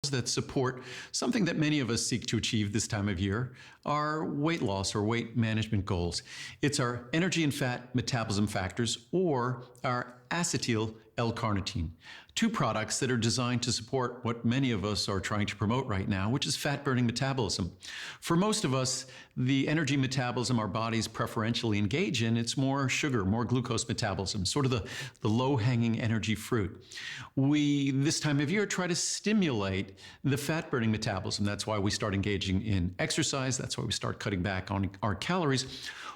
that support something that many of us seek to achieve this time of year, our weight loss or weight management goals. It's our energy and fat metabolism factors, or our acetyl L-carnitine, two products that are designed to support what many of us are trying to promote right now, which is fat-burning metabolism. For most of us, the energy metabolism our bodies preferentially engage in, it's more sugar, more glucose metabolism, sort of the low-hanging energy fruit. We, this time of year, try to stimulate the fat-burning metabolism. That's why we start engaging in exercise. That's why we start cutting back on our calories,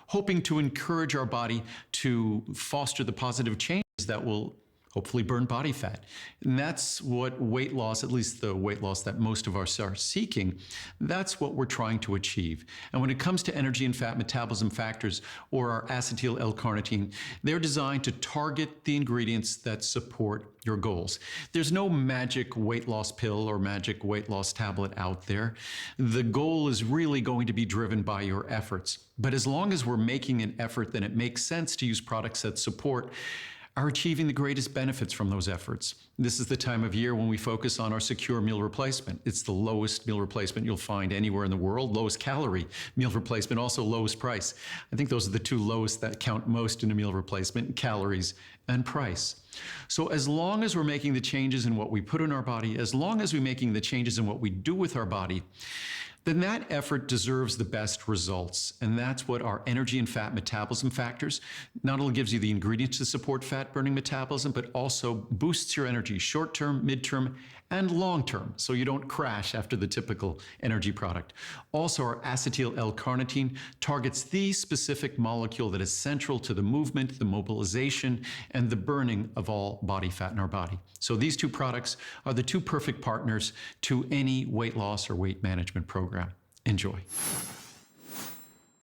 hoping to encourage our body to foster the positive changes that will hopefully burn body fat. And that's what weight loss, at least the weight loss that most of us are seeking, that's what we're trying to achieve. And when it comes to energy and fat metabolism factors, or our acetyl L-carnitine, they're designed to target the ingredients that support your goals. There's no magic weight loss pill or magic weight loss tablet out there. The goal is really going to be driven by your efforts. But as long as we're making an effort, then it makes sense to use products that support are achieving the greatest benefits from those efforts. This is the time of year when we focus on our secure meal replacement. It's the lowest meal replacement you'll find anywhere in the world, lowest calorie meal replacement, also lowest price. I think those are the two lowest that count most in a meal replacement: calories and price. So as long as we're making the changes in what we put in our body, as long as we're making the changes in what we do with our body, then that effort deserves the best results. And that's what our energy and fat metabolism factors not only gives you the ingredients to support fat burning metabolism, but also boosts your energy short-term, mid-term, and long-term, so you don't crash after the typical energy product. Also, our acetyl L-carnitine targets the specific molecule that is central to the movement, the mobilization, and the burning of all body fat in our body. So these two products are the two perfect partners to any weight loss or weight management program. Enjoy.